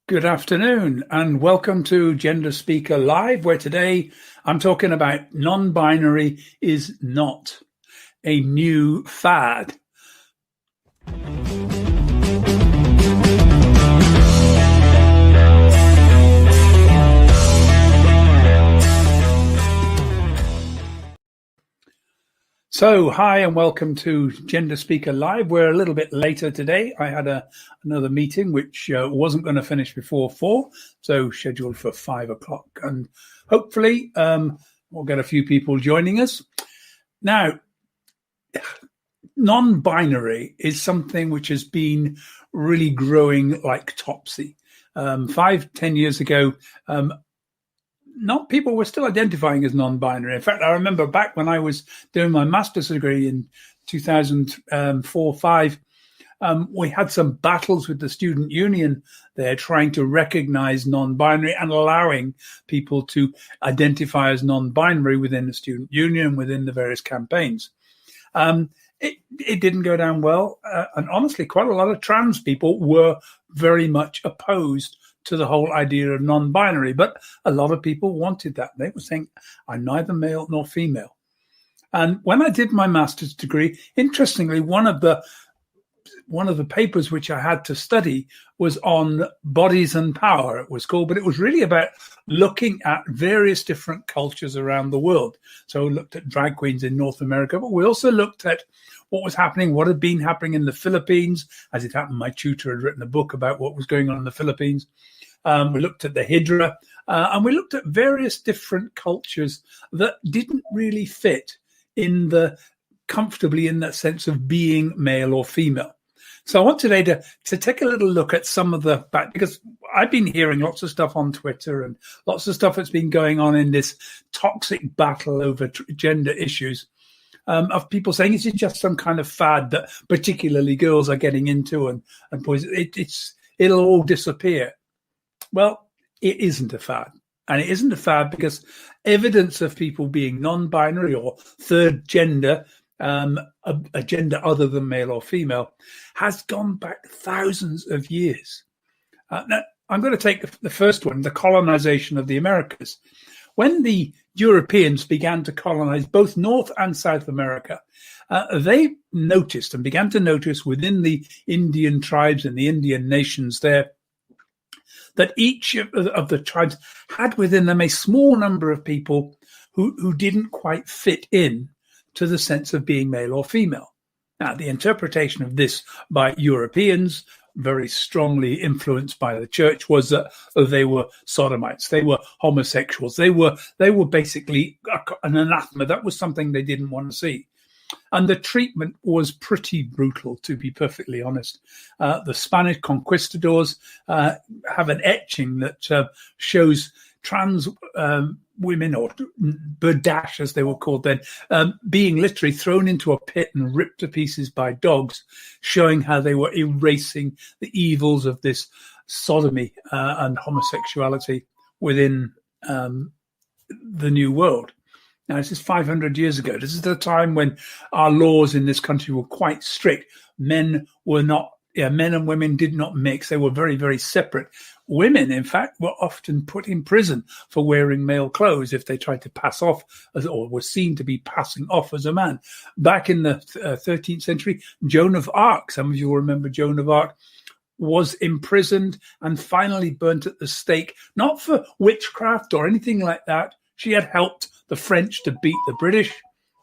Good afternoon and welcome to Gender Speaker Live, where today I'm talking about non-binary is not a new fad. So, hi and welcome to Gender Speaker Live. We're a little bit later today. I had another meeting which wasn't going to finish before 4, so scheduled for 5 o'clock. And hopefully we'll get a few people joining us. Now, non-binary is something which has been really growing like topsy. 5-10 years ago, people were still identifying as non-binary. In fact, I remember back when I was doing my master's degree in 2004-5, we had some battles with the student union there trying to recognize non-binary and allowing people to identify as non-binary within the student union, within the various campaigns. It didn't go down well. And honestly, quite a lot of trans people were very much opposed to the whole idea of non-binary, but a lot of people wanted that. They were saying, I'm neither male nor female. And when I did my master's degree, interestingly, one of the papers which I had to study was on bodies and power, it was called, but it was really about looking at various different cultures around the world. So we looked at drag queens in North America, but we also looked at what was happening, what had been happening in the Philippines. As it happened, my tutor had written a book about what was going on in the Philippines. We looked at the Hydra, and we looked at various different cultures that didn't really fit comfortably in that sense of being male or female. So I want today to take a little look at some of because I've been hearing lots of stuff on Twitter and lots of stuff that's been going on in this toxic battle over gender issues, of people saying it's just some kind of fad that particularly girls are getting into and boys, it'll all disappear. Well, it isn't a fad. And it isn't a fad because evidence of people being non-binary or third gender, a gender other than male or female, has gone back thousands of years. Now, I'm going to take the first one, the colonization of the Americas. When the Europeans began to colonize both North and South America, they noticed and began to notice within the Indian tribes and the Indian nations there that each of the tribes had within them a small number of people who didn't quite fit in to the sense of being male or female. Now, the interpretation of this by Europeans, very strongly influenced by the church, was that they were sodomites, they were homosexuals, they were basically an anathema. That was something they didn't want to see. And the treatment was pretty brutal, to be perfectly honest. The Spanish conquistadors have an etching that shows trans women, or berdache as they were called then, being literally thrown into a pit and ripped to pieces by dogs, showing how they were erasing the evils of this sodomy and homosexuality within the New World. Now, this is 500 years ago. This is the time when our laws in this country were quite strict. Men and women did not mix. They were very, very separate. Women, in fact, were often put in prison for wearing male clothes if they tried to pass off or were seen to be passing off as a man. Back in the 13th century, Joan of Arc, some of you will remember Joan of Arc, was imprisoned and finally burnt at the stake, not for witchcraft or anything like that. She had helped the French to beat the British,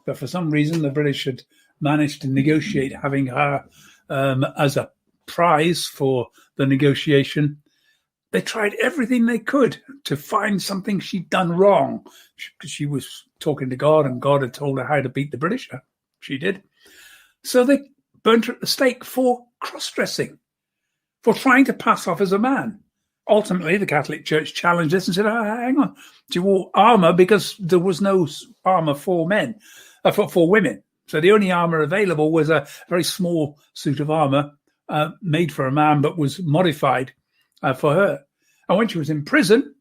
but for some reason the British had managed to negotiate having her as a prize for the negotiation. They tried everything they could to find something she'd done wrong, because she was talking to God and God had told her how to beat the British. She did. So they burnt her at the stake for cross-dressing, for trying to pass off as a man. Ultimately, the Catholic Church challenged this and said, hang on, she wore armor because there was no armor for men, for women. So the only armor available was a very small suit of armor made for a man, but was modified for her. And when she was in prison,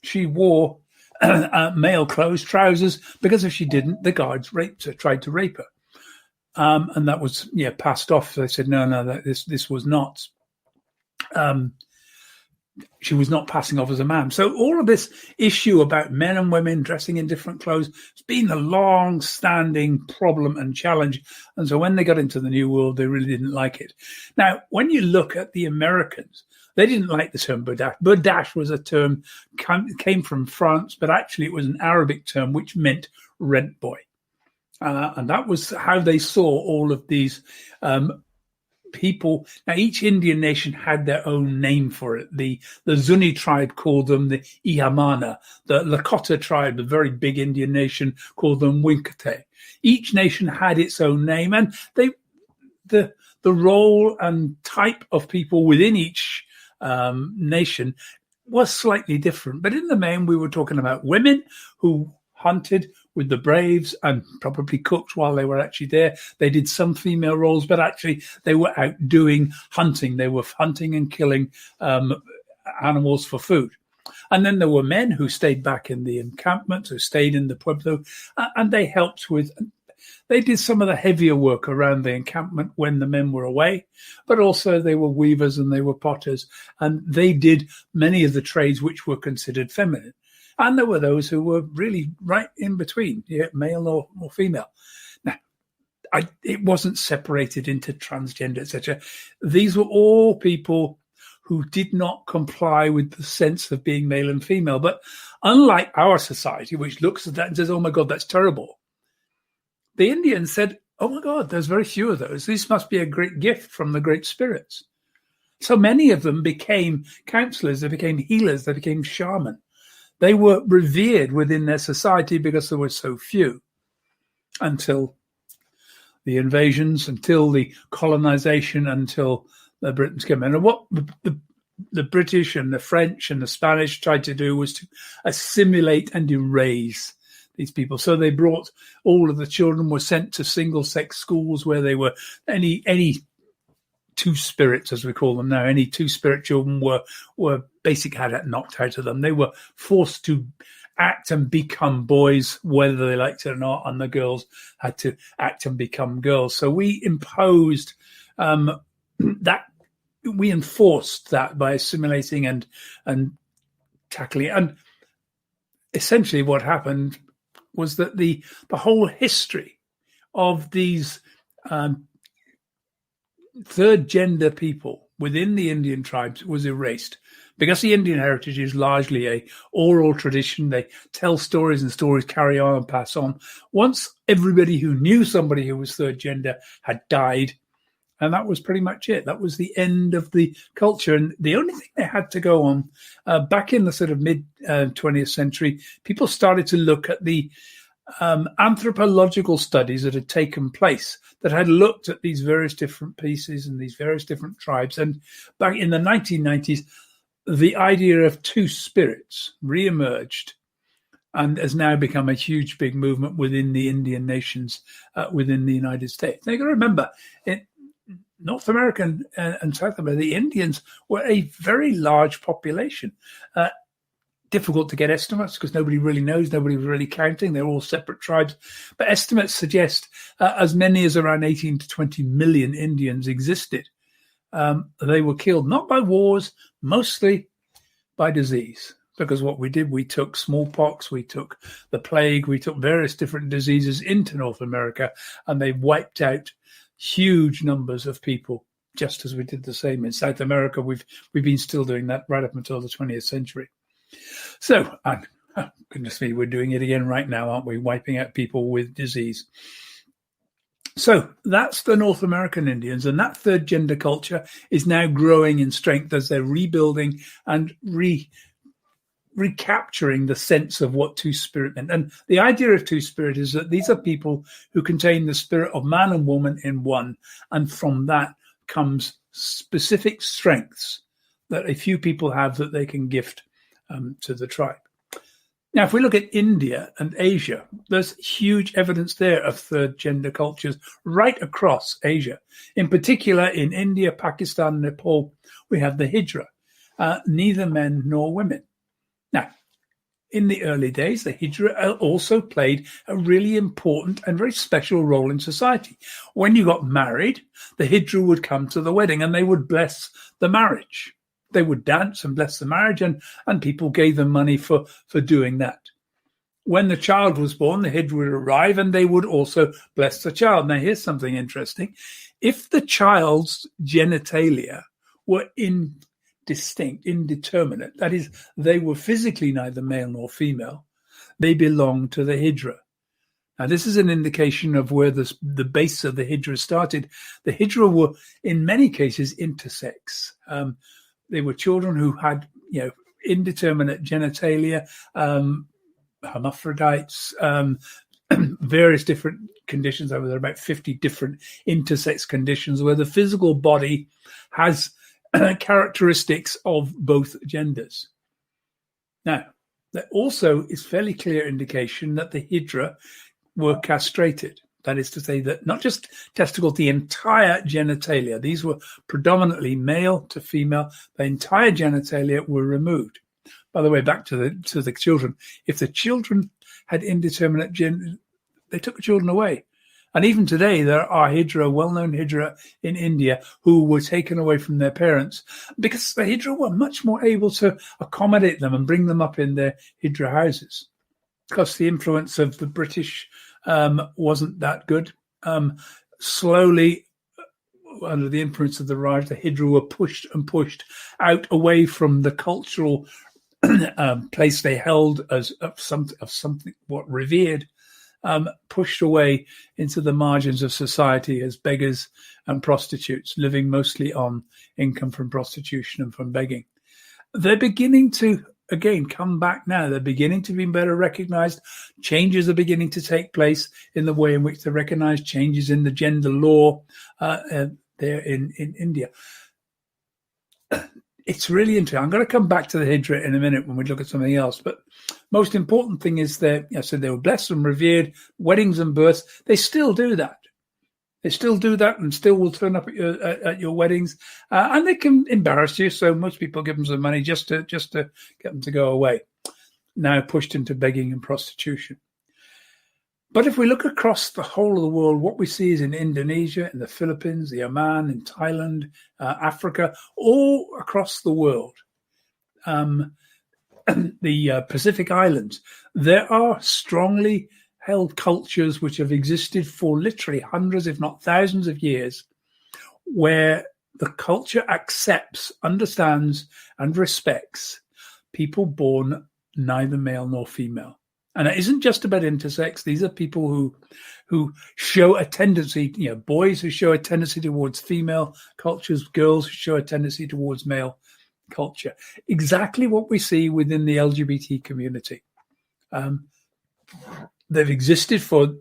she wore male clothes, trousers, because if she didn't, the guards raped her, tried to rape her. And that was, passed off. They said, no, this was not. she was not passing off as a man. So all of this issue about men and women dressing in different clothes has been a long-standing problem and challenge. And so when they got into the New World, they really didn't like it. Now, when you look at the Americans, they didn't like the term Badash. Badash was a term, came from France, but actually it was an Arabic term which meant rent boy. And that was how they saw all of these people. Now, each Indian nation had their own name for it. The Zuni tribe called them the Ihamana. The Lakota tribe, the very big Indian nation, called them Winkate. Each nation had its own name, and the role and type of people within each nation was slightly different. But in the main, we were talking about women who hunted with the braves and probably cooked while they were actually there. They did some female roles, but actually they were out doing hunting. They were hunting and killing animals for food. And then there were men who stayed back in the encampment, who stayed in the pueblo, and they helped with, they did some of the heavier work around the encampment when the men were away, but also they were weavers and they were potters, and they did many of the trades which were considered feminine. And there were those who were really right in between, male or female. Now, it wasn't separated into transgender, etc. These were all people who did not comply with the sense of being male and female. But unlike our society, which looks at that and says, oh, my God, that's terrible, the Indians said, oh, my God, there's very few of those. This must be a great gift from the great spirits. So many of them became counselors, they became healers, they became shaman. They were revered within their society because there were so few until the invasions, until the colonization, until the Britons came in. And what the British and the French and the Spanish tried to do was to assimilate and erase these people. So they brought all of the children were sent to single-sex schools where they were any two-spirits, as we call them now, any two-spirit children were basically had it knocked out of them. They were forced to act and become boys, whether they liked it or not, and the girls had to act and become girls. So we imposed that, we enforced that by assimilating and tackling it. And essentially what happened was that the whole history of these third gender people within the Indian tribes was erased because the Indian heritage is largely a oral tradition. They tell stories and stories carry on and pass on. Once everybody who knew somebody who was third gender had died, and that was pretty much it. That was the end of the culture. And the only thing they had to go on back in the sort of mid 20th century, people started to look at the anthropological studies that had taken place that had looked at these various different pieces and these various different tribes. And back in the 1990s, the idea of two spirits reemerged and has now become a huge, big movement within the Indian nations within the United States. Now, you've got to remember, in North America and South America, the Indians were a very large population. Difficult to get estimates because nobody really knows, nobody's really counting. They're all separate tribes. But estimates suggest as many as around 18 to 20 million Indians existed. They were killed not by wars, mostly by disease. Because what we did, we took smallpox, we took the plague, we took various different diseases into North America, and they wiped out huge numbers of people, just as we did the same in South America. We've been still doing that right up until the 20th century. So, goodness me, we're doing it again right now, aren't we? Wiping out people with disease. So that's the North American Indians, and that third gender culture is now growing in strength as they're rebuilding and recapturing the sense of what two-spirit meant. And the idea of two-spirit is that these are people who contain the spirit of man and woman in one, and from that comes specific strengths that a few people have that they can gift to the tribe. Now, if we look at India and Asia, there's huge evidence there of third gender cultures right across Asia. In particular, in India, Pakistan, Nepal, we have the Hijra, neither men nor women. Now, in the early days, the Hijra also played a really important and very special role in society. When you got married, the Hijra would come to the wedding and they would bless the marriage. they would dance and bless the marriage, and people gave them money for doing that. When the child was born, the Hydra would arrive and they would also bless the child. Now, here's something interesting. If the child's genitalia were indeterminate, that is, they were physically neither male nor female, they belonged to the Hydra. Now, this is an indication of where the base of the Hydra started. The Hydra were, in many cases, intersex. They were children who had, indeterminate genitalia, hermaphrodites, various different conditions. There were about 50 different intersex conditions where the physical body has characteristics of both genders. Now, there also is fairly clear indication that the Hydra were castrated. That is to say that not just testicles, the entire genitalia. These were predominantly male to female. The entire genitalia were removed. By the way, back to the children. If the children had indeterminate gender, they took the children away. And even today, there are Hydra, well-known Hydra in India, who were taken away from their parents because the Hydra were much more able to accommodate them and bring them up in their Hydra houses. Because the influence of the British wasn't that good. Slowly, under the influence of the Raj, the Hydra were pushed out away from the cultural place they held as of something what revered, pushed away into the margins of society as beggars and prostitutes, living mostly on income from prostitution and from begging. They're beginning to again come back now. They're beginning to be better recognized. Changes are beginning to take place in the way in which they recognize changes in the gender law there in India. It's really interesting. I'm going to come back to the Hydra in a minute when we look at something else. But most important thing is that they were blessed and revered, weddings and births. They still do that. They still do that and still will turn up at your weddings, and they can embarrass you. So most people give them some money just to get them to go away. Now pushed into begging and prostitution. But if we look across the whole of the world, what we see is in Indonesia, in the Philippines, the Oman, in Thailand, Africa, all across the world, the Pacific Islands, there are strongly held cultures which have existed for literally hundreds, if not thousands of years, where the culture accepts, understands, and respects people born neither male nor female. And it isn't just about intersex. These are people who show a tendency, boys who show a tendency towards female cultures, girls who show a tendency towards male culture. Exactly what we see within the LGBT community. They've existed for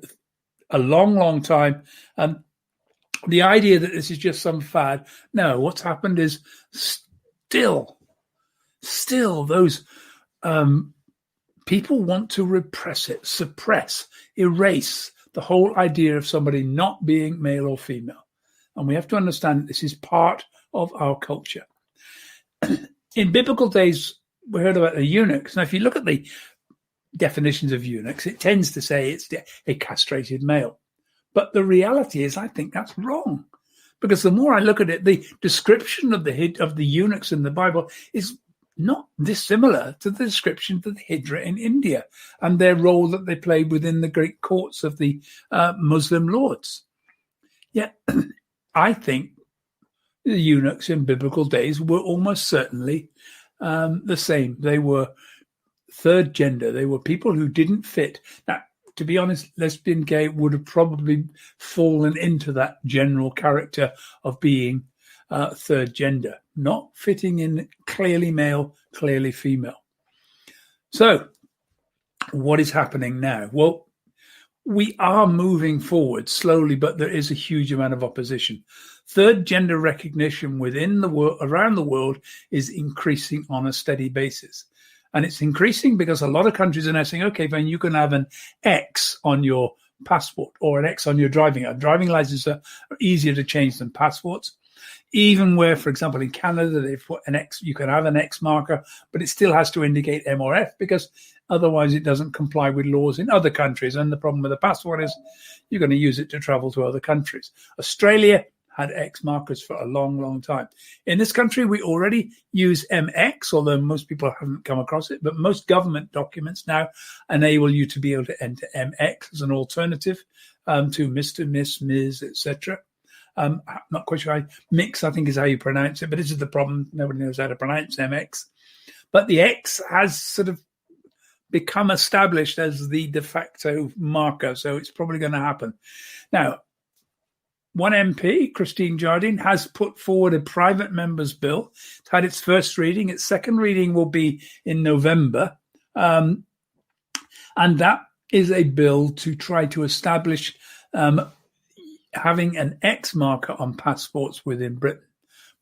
a long, long time. And the idea that this is just some fad, no, what's happened is still those people want to repress it, suppress, erase the whole idea of somebody not being male or female. And we have to understand that this is part of our culture. In biblical days, we heard about the eunuchs. Now, if you look at the definitions of eunuchs, it tends to say it's a castrated male. But the reality is, I think that's wrong. Because the more I look at it, the description of the eunuchs in the Bible is not dissimilar to the description of the Hydra in India and their role that they played within the great courts of the Muslim lords. Yet, I think the eunuchs in biblical days were almost certainly the same. They were third gender. They were people who didn't fit. Now, to be honest, lesbian, gay would have probably fallen into that general character of being third gender, not fitting in clearly male, clearly female. So, what is happening now? Well, we are moving forward slowly, but there is a huge amount of opposition. Third gender recognition within the world, around the world, is increasing on a steady basis. And it's increasing because a lot of countries are now saying, okay, then you can have an X on your passport or an X on your driving. Driving licenses are easier to change than passports. Even where, for example, in Canada, they've put an X, you can have an X marker, but it still has to indicate M or F because otherwise it doesn't comply with laws in other countries. And the problem with the passport is you're going to use it to travel to other countries. Australia had X markers for a long, long time. In this country, we already use MX, although most people haven't come across it, but most government documents now enable you to be able to enter MX as an alternative to Mr., Miss, Ms., etc. I'm not quite sure. Mix, I think, is how you pronounce it, but this is the problem. Nobody knows how to pronounce MX. But the X has sort of become established as the de facto marker, so it's probably going to happen. Now, one MP, Christine Jardine, has put forward a private member's bill. It's had its first reading. Its second reading will be in November. And that is a bill to try to establish having an X marker on passports within Britain.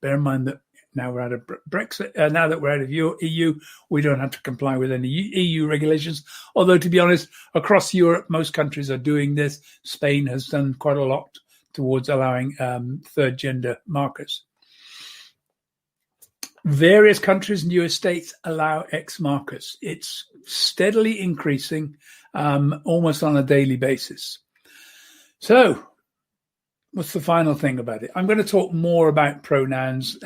Bear in mind that now we're out of Brexit, now that we're out of EU, we don't have to comply with any EU regulations. Although, to be honest, across Europe, most countries are doing this. Spain has done quite a lot towards allowing third gender markers. Various countries and US states allow X markers. It's steadily increasing almost on a daily basis. So, what's the final thing about it? I'm going to talk more about pronouns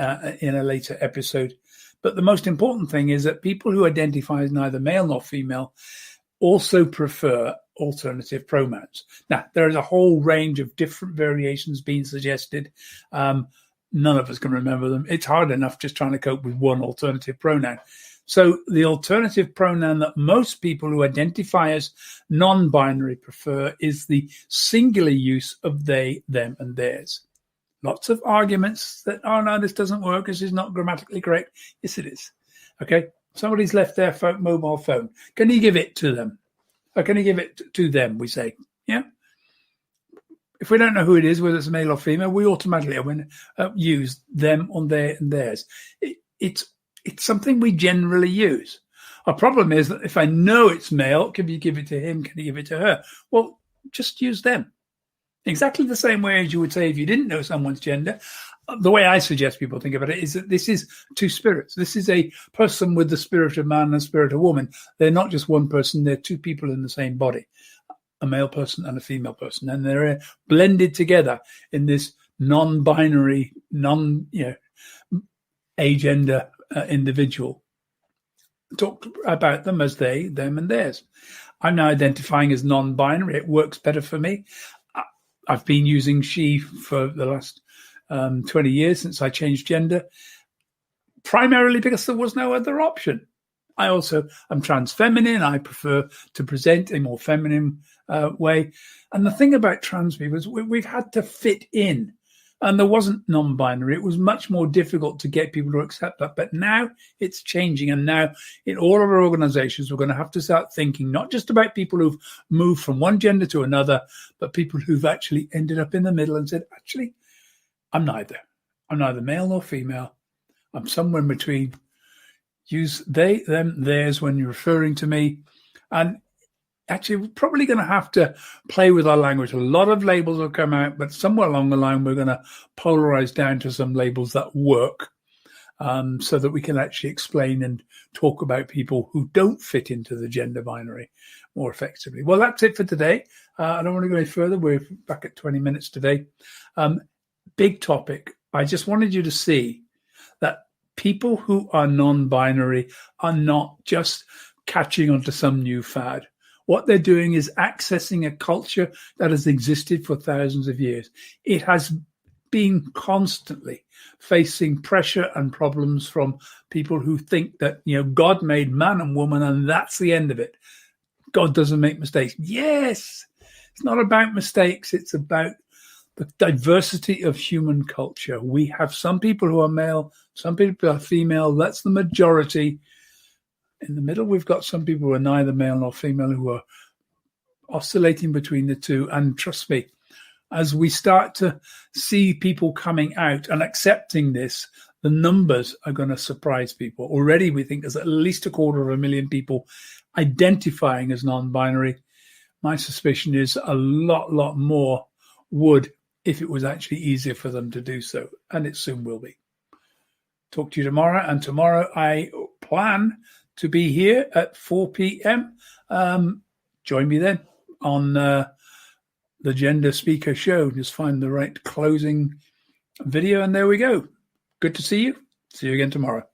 in a later episode. But the most important thing is that people who identify as neither male nor female also prefer alternative pronouns. Now, there is a whole range of different variations being suggested. None of us can remember them. It's hard enough just trying to cope with one alternative pronoun. So the alternative pronoun that most people who identify as non-binary prefer is the singular use of they, them, and theirs. Lots of arguments that, oh, no, this doesn't work. This is not grammatically correct. Yes, it is. Okay. Somebody's left their mobile phone. Can you give it to them? Or can you give it to them, we say? Yeah. If we don't know who it is, whether it's male or female, we automatically use them on their and theirs. It's something we generally use. Our problem is that if I know it's male, can you give it to him? Can you give it to her? Well, just use them. Exactly the same way as you would say if you didn't know someone's gender. The way I suggest people think about it is that this is two spirits. This is a person with the spirit of man and the spirit of woman. They're not just one person. They're two people in the same body, a male person and a female person. And they're blended together in this non-binary, agender individual. Talk about them as they, them, and theirs. I'm now identifying as non-binary. It works better for me. I've been using she for the last 20 years since I changed gender, primarily because there was no other option. I also am trans feminine. I prefer to present a more feminine way. And the thing about trans people is we've had to fit in. And there wasn't non-binary. It was much more difficult to get people to accept that. But now it's changing. And now in all of our organizations, we're going to have to start thinking not just about people who've moved from one gender to another, but people who've actually ended up in the middle and said, actually, I'm neither. I'm neither male nor female. I'm somewhere in between. Use they, them, theirs when you're referring to me. And actually, we're probably going to have to play with our language. A lot of labels will come out, but somewhere along the line, we're going to polarize down to some labels that work so that we can actually explain and talk about people who don't fit into the gender binary more effectively. Well, that's it for today. I don't want to go any further. We're back at 20 minutes today. Big topic. I just wanted you to see that people who are non-binary are not just catching onto some new fad. What they're doing is accessing a culture that has existed for thousands of years. It has been constantly facing pressure and problems from people who think that, God made man and woman and that's the end of it. God doesn't make mistakes. Yes, it's not about mistakes. It's about the diversity of human culture. We have some people who are male, some people are female. That's the majority. In the middle, we've got some people who are neither male nor female who are oscillating between the two. And trust me, as we start to see people coming out and accepting this, the numbers are going to surprise people. Already, we think there's at least 250,000 people identifying as non-binary. My suspicion is a lot more would if it was actually easier for them to do so. And it soon will be. Talk to you tomorrow. And tomorrow I plan to be here at 4 p.m. Join me then on the Gender Speaker Show. Just find the right closing video, and there we go. Good to see you. See you again tomorrow.